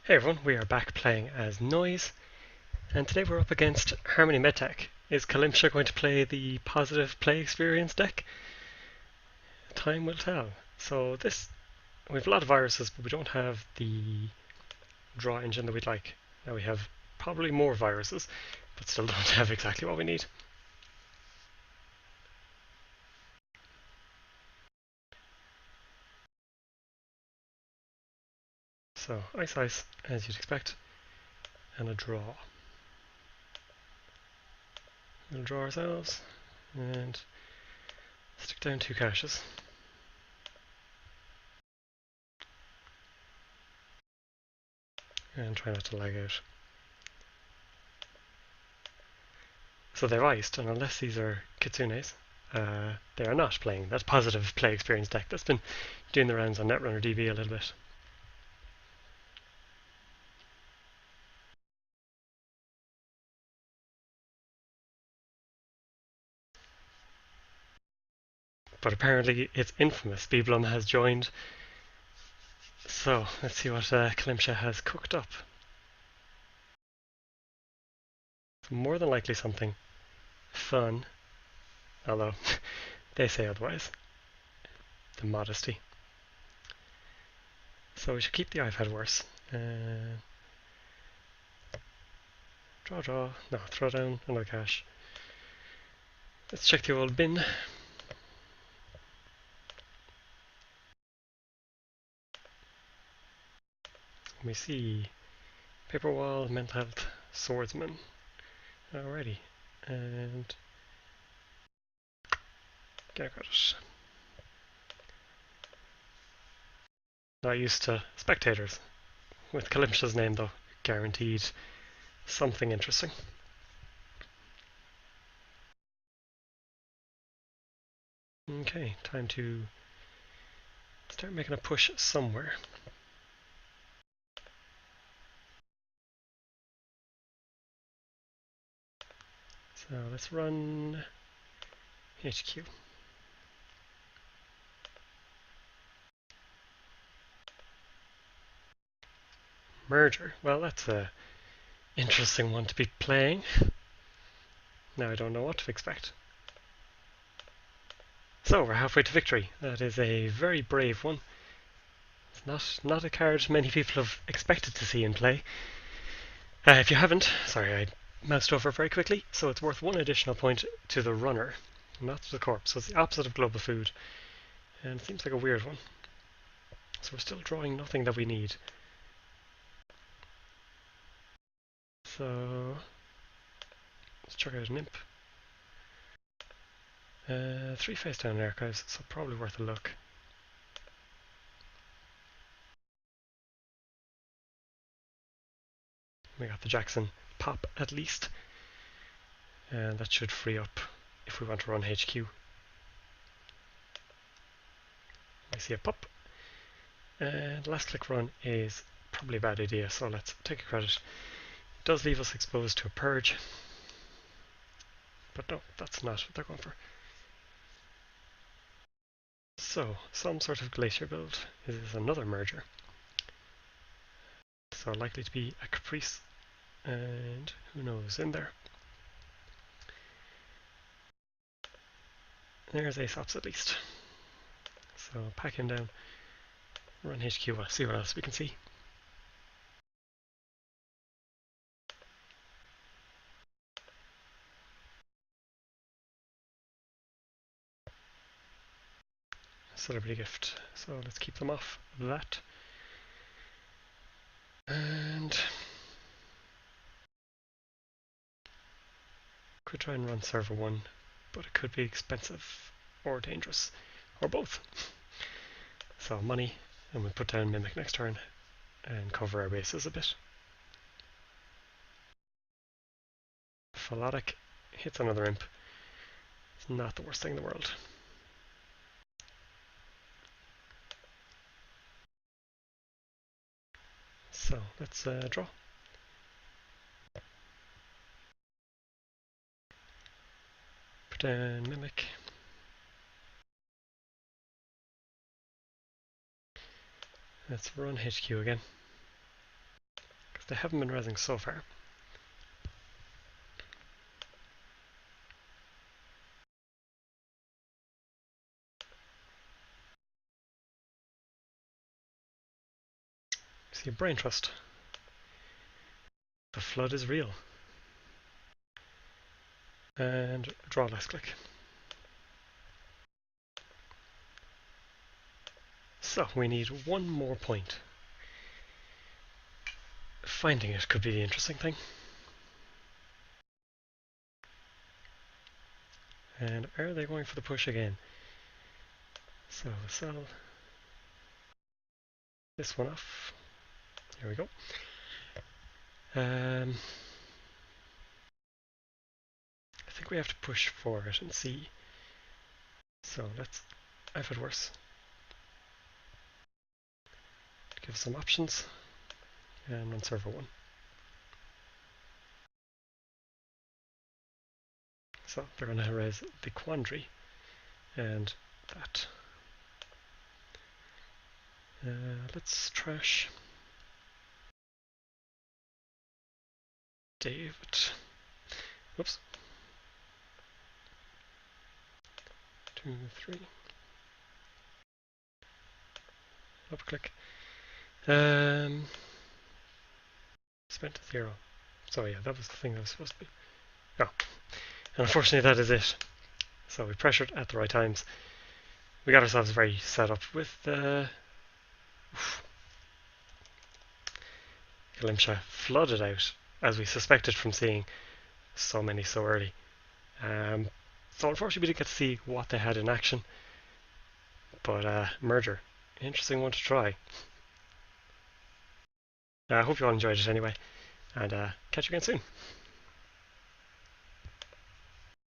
Hey everyone, we are back playing as Noise, and today we're up against Harmony Medtech. Is calimsha going to play the positive play experience deck? Time will tell. So we have a lot of viruses, but we don't have the draw engine that we'd like. Now we have probably more viruses, but still don't have exactly what we need. So ice, as you'd expect, and a draw. We'll draw ourselves, and stick down 2 caches. And try not to lag out. So they've iced, and unless these are kitsunes, they are not playing that positive play experience deck that's been doing the rounds on Netrunner DB a little bit. But apparently it's infamous. Beeblum has joined. So let's see what calimsha has cooked up. It's more than likely something fun, although they say otherwise. The modesty. So we should keep the iPad worse. Draw. No, throw down another cache. Let's check the old bin. We see paper wall, mental health, swordsman. Alrighty, and get credit. Not used to spectators. With calimsha's name though, guaranteed something interesting. Okay, time to start making a push somewhere. So let's run HQ. Merger. Well, that's a interesting one to be playing. Now I don't know what to expect. So we're halfway to victory. That is a very brave one. It's not a card many people have expected to see in play. If you haven't, sorry, I moused over very quickly, so it's worth 1 additional point to the runner, not to the corpse. So it's the opposite of global food, and it seems like a weird one. So we're still drawing nothing that we need. So let's check out an imp. 3 face down archives, so probably worth a look. We got the Jackson pop at least, and that should free up if we want to run HQ. We see a pop, and last click run is probably a bad idea, so let's take a credit. It does leave us exposed to a purge, but no, that's not what they're going for. So, some sort of glacier build. Is this another merger? So likely to be a caprice, and who knows in there. There's Aesop's at least. So pack him down, run HQ, see what else we can see. Celebrity gift, so let's keep them off that. And could try and run server 1, but it could be expensive or dangerous, or both. So money, and we put down Mimic next turn and cover our bases a bit. Philotic hits another imp. It's not the worst thing in the world. So let's draw. Put down Mimic. Let's run HQ again. They haven't been resing so far. See a brain trust. The flood is real. And draw last click. So we need one more point. Finding it could be the interesting thing. And are they going for the push again? So sell this one off. Here we go. I think we have to push for it and see. So let's, I've had worse. Give some options and run server 1. So they're going to raise the quandary and that. Let's trash David. Whoops. 2, 3. Double click. Spent 0. So yeah, that was the thing that was supposed to be. Oh, and unfortunately that is it. So we pressured at the right times. We got ourselves very set up with the calimsha flooded out, as we suspected from seeing so many so early. So unfortunately we didn't get to see what they had in action. But Merger, interesting one to try. I hope you all enjoyed it anyway, and catch you again soon.